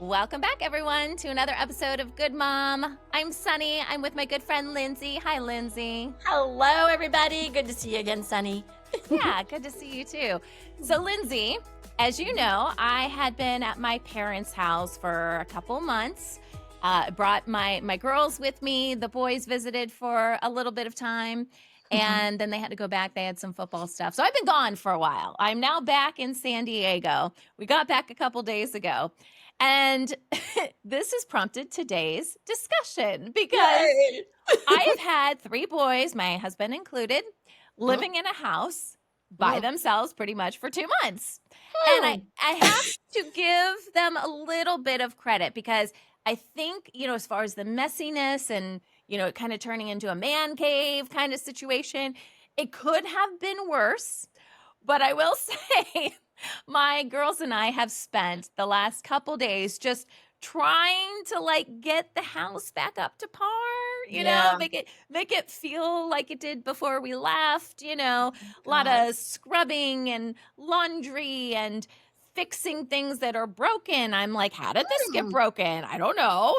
Welcome back, everyone, to another episode of Good Mom. I'm Sunny. I'm with my good friend, Lindsay. Hi, Lindsay. Hello, everybody. Good to see you again, Sunny. Yeah, good to see you, too. So, Lindsay, as you know, I had been at my parents' house for a couple months. Brought my girls with me. The boys visited for a little bit of time. And then they had to go back. They had some football stuff. So I've been gone for a while. I'm now back in San Diego. We got back a couple days ago. And this has prompted today's discussion because I have had 3 boys, my husband included, living in a house by themselves pretty much for 2 months. And I have to give them a little bit of credit because I think, as far as the messiness and, it kind of turning into a man cave kind of situation, it could have been worse. But I will say my girls and I have spent the last couple days just trying to get the house back up to par, make it feel like it did before we left, a lot of scrubbing and laundry and fixing things that are broken. I'm like, how did this get broken? I don't know,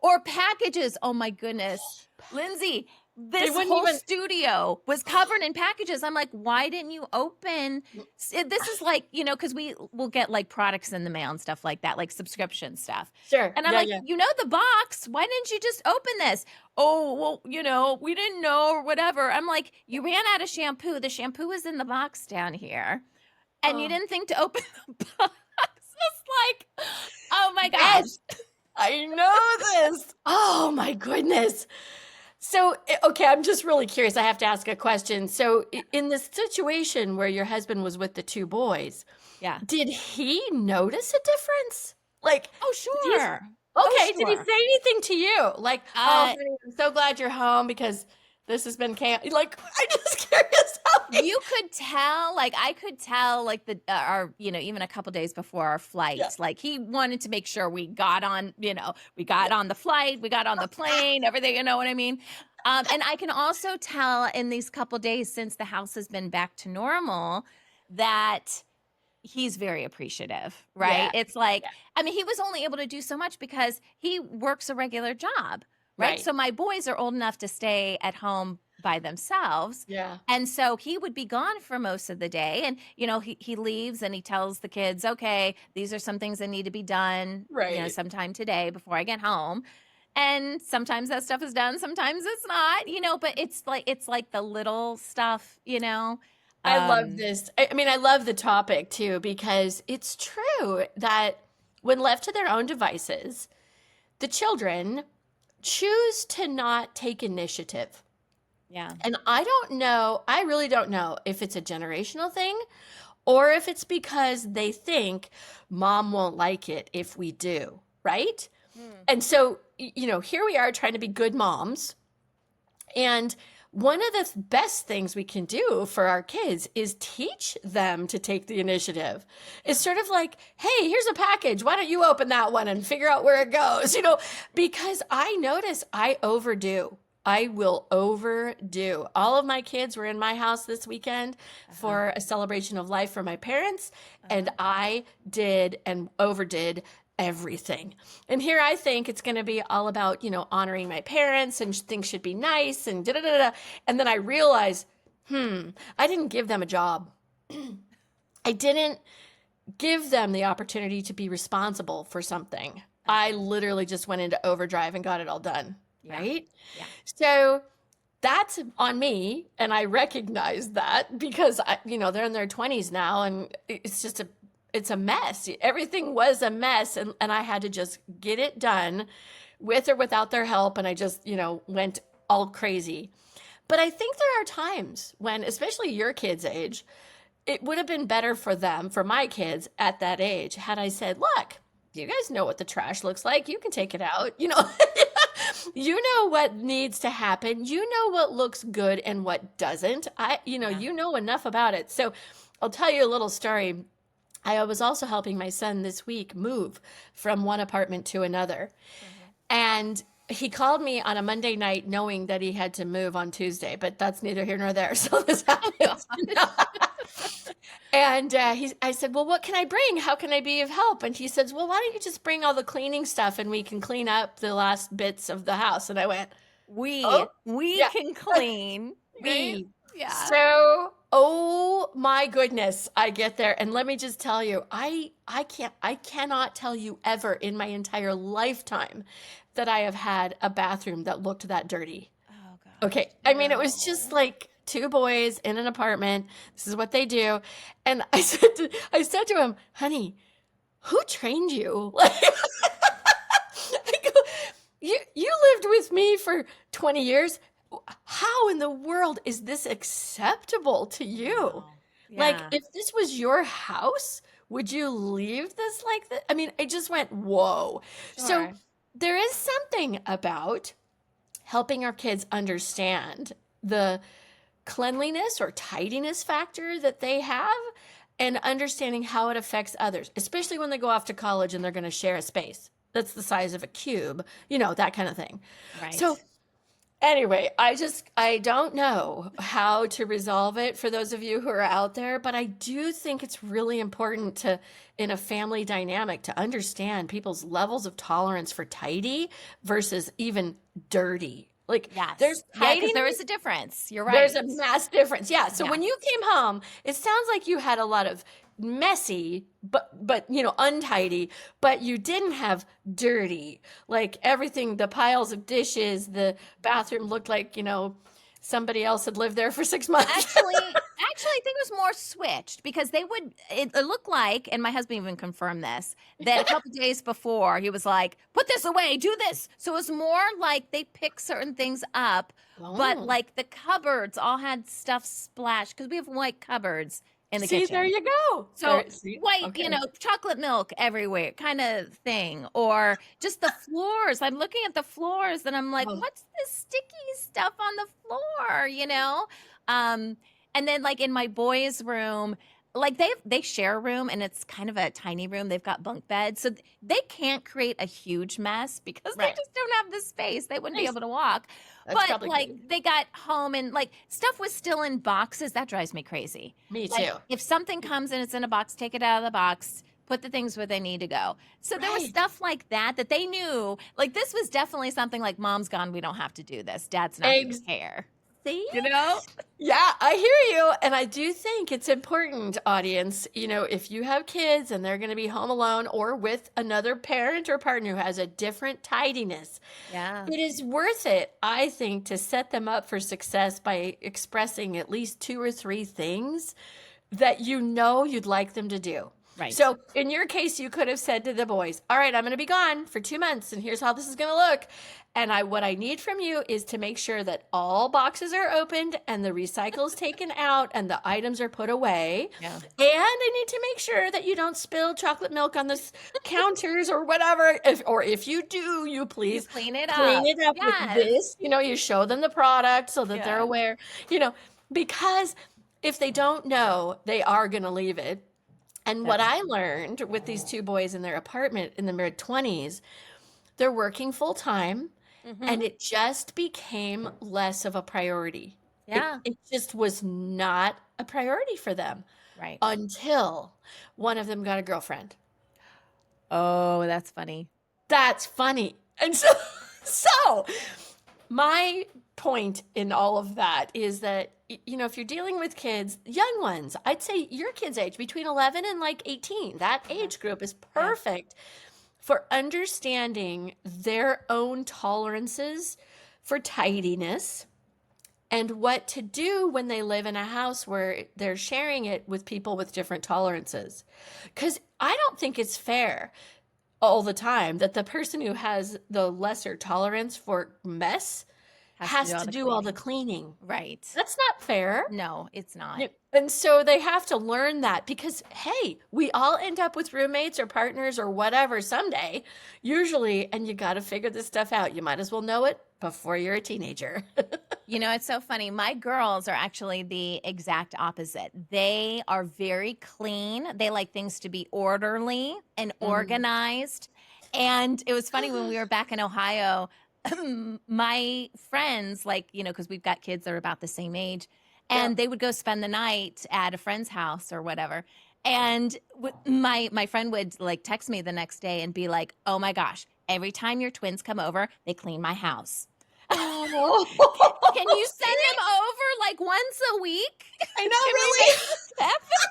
or packages. Oh my goodness. Lindsay, this whole studio was covered in packages. I'm like, why didn't you open? This is like, because we will get products in the mail and stuff like that, like subscription stuff. Sure. And I'm the box. Why didn't you just open this? Oh, well, we didn't know or whatever. I'm like, you ran out of shampoo. The shampoo is in the box down here. And you didn't think to open the box. It's like, oh my gosh. Yes, I know this. Oh my goodness. So, okay, I'm just really curious. I have to ask a question. So, in the situation where your husband was with the 2 boys, did he notice a difference? Oh, sure. Did he say anything to you? Like, honey, I'm so glad you're home because this has been I'm just curious how you could tell, I could tell, even a couple days before our flight, he wanted to make sure we got on, we got on the flight, we got on the plane, everything, you know what I mean? And I can also tell in these couple days since the house has been back to normal that he's very appreciative, right? It's he was only able to do so much because he works a regular job. Right. So my boys are old enough to stay at home by themselves. Yeah. And so he would be gone for most of the day. And, he leaves and he tells the kids, okay, these are some things that need to be done, sometime today before I get home. And sometimes that stuff is done. Sometimes it's not, but it's like the little stuff, I love this. I love the topic too, because it's true that when left to their own devices, the children choose to not take initiative. Yeah. And I really don't know if it's a generational thing or if it's because they think mom won't like it if we do, right? And so, here we are trying to be good moms. And one of the best things we can do for our kids is teach them to take the initiative. It's sort of like, hey, here's a package. Why don't you open that one and figure out where it goes? Because I notice I overdo. I will overdo. All of my kids were in my house this weekend for a celebration of life for my parents, and I did and overdid everything. And here I think it's going to be all about, honoring my parents and things should be nice and da-da-da-da. And then I realize, I didn't give them a job. I didn't give them the opportunity to be responsible for something. I literally just went into overdrive and got it all done. Right? Yeah. So that's on me. And I recognize that because they're in their 20s now and it's just it's a mess. Everything was a mess. And I had to just get it done with or without their help. And I just, went all crazy. But I think there are times when, especially your kids' age, it would have been better for them, for my kids at that age, had I said, look, you guys know what the trash looks like. You can take it out. You know what needs to happen. You know what looks good and what doesn't. You know enough about it. So I'll tell you a little story. I was also helping my son this week move from one apartment to another. And he called me on a Monday night knowing that he had to move on Tuesday, but that's neither here nor there. So this Oh gosh. happens. And I said, well, what can I bring? How can I be of help? And he says, well, why don't you just bring all the cleaning stuff and we can clean up the last bits of the house? And I went, We oh, we yeah, can clean, right? we. Yeah. So, oh my goodness, I get there. And let me just tell you, I cannot tell you ever in my entire lifetime that I have had a bathroom that looked that dirty. Oh gosh. Okay. I mean, it was just No. like two boys in an apartment. This is what they do. And I said to him, honey, who trained you? Like, I go, you lived with me for 20 years. How in the world is this acceptable to you? Wow. Like, Yeah. if this was your house, would you leave this like that? I mean, I just went, whoa. So Sure. there is something about helping our kids understand the cleanliness or tidiness factor that they have and understanding how it affects others, especially when they go off to college and they're going to share a space that's the size of a cube, that kind of thing. Right. So, anyway, I don't know how to resolve it for those of you who are out there, but I do think it's really important to, in a family dynamic, to understand people's levels of tolerance for tidy versus even dirty. Like there's Yes. Yeah, because there is tidiness, a difference. You're there's right. a mass difference. Yeah. So Yeah. when you came home, it sounds like you had a lot of messy, but untidy, but you didn't have dirty. Like everything, the piles of dishes, the bathroom looked like, somebody else had lived there for 6 months. Actually, I think it was more switched because it looked like, and my husband even confirmed this, that a couple days before he was like, put this away, do this. So it was more like they pick certain things up, but Oh, like the cupboards all had stuff splashed because we have white cupboards in the see, there kitchen. you go. So There, see, white, okay. chocolate milk everywhere kind of thing. Or just the floors. I'm looking at the floors and I'm like, Oh, what's this sticky stuff on the floor? Um, and then like in my boys' room, like they share a room and it's kind of a tiny room. They've got bunk beds. So they can't create a huge mess because they right. just don't have the space. They wouldn't be Nice. able to walk. That's But probably like good. they got home and like stuff was still in boxes. That drives me crazy. Me Like too. if something comes and it's in a box, take it out of the box, put the things where they need to go. So there was Right. stuff like that they knew. Like this was definitely something like mom's gone, we don't have to do this. Dad's not going to Eggs. care. See? You know? Yeah, I hear you. And I do think it's important, audience, if you have kids and they're going to be home alone or with another parent or partner who has a different tidiness, Yeah. it is worth it, I think, to set them up for success by expressing at least two or three things that you'd like them to do. Right. So in your case, you could have said to the boys, all right, I'm going to be gone for 2 months and here's how this is going to look. And what I need from you is to make sure that all boxes are opened and the recycle's taken out and the items are put away. Yeah. And I need to make sure that you don't spill chocolate milk on the counters or whatever. If you do, you You please clean it clean up. it up with Yes. this. You show them the product so that they're Yeah. aware, because if they don't know, they are going to leave it. And what That's I learned with these two boys in their apartment in the mid 20s, they're working full time mm-hmm. and it just became less of a priority. Yeah. It just was not a priority for them Right. until one of them got a girlfriend. Oh, that's funny. That's funny. And so my point in all of that is that, if you're dealing with kids, young ones, I'd say your kids' age, between 11 and like 18, that age group is Yeah. perfect for understanding their own tolerances for tidiness and what to do when they live in a house where they're sharing it with people with different tolerances. Because I don't think it's fair all the time that the person who has the lesser tolerance for mess has to do all the cleaning. Right. That's not fair. No, it's not. And so they have to learn that because, hey, we all end up with roommates or partners or whatever someday, usually, and you got to figure this stuff out. You might as well know it before you're a teenager. It's so funny. My girls are actually the exact opposite. They are very clean. They like things to be orderly and Mm. organized. And it was funny when we were back in Ohio. my friends, like, because we've got kids that are about the same age, Yeah. and they would go spend the night at a friend's house or whatever. And my friend would like text me the next day and be like, "Oh my gosh, every time your twins come over, they clean my house. Oh. Can you send them over like once a week? I know, Can we really. make this happen?"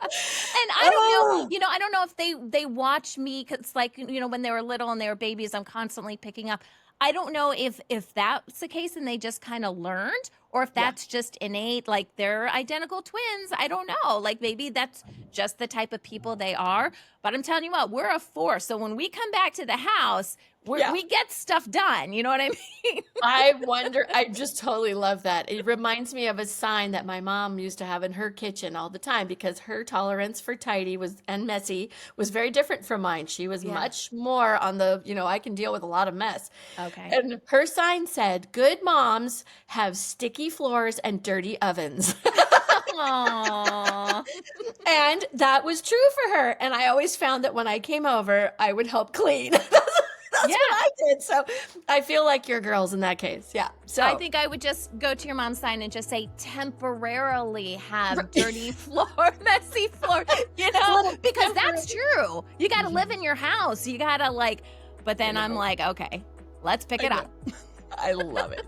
And I don't know, Oh. I don't know if they watch me, because like, when they were little and they were babies, I'm constantly picking up. I don't know if that's the case and they just kind of learned, or if Yeah. that's just innate, like they're identical twins. I don't know. Like maybe that's just the type of people they are. But I'm telling you what, we're a force. So when we come back to the house, Yeah. we get stuff done. You know what I mean? I wonder, I just totally love that. It reminds me of a sign that my mom used to have in her kitchen all the time, because her tolerance for tidy and messy was very different from mine. She was Yeah. much more on the, I can deal with a lot of mess. Okay. And her sign said, "Good moms have sticky floors and dirty ovens." Aww. And that was true for her. And I always found that when I came over, I would help clean. That's Yeah. what I did. So I feel like you're girls in that case. Yeah. So I think I would just go to your mom's sign and just say, "Temporarily have dirty floor, messy floor," because that's true. You got to live in your house. You got to but then I'm like, okay, let's pick it up. I love it.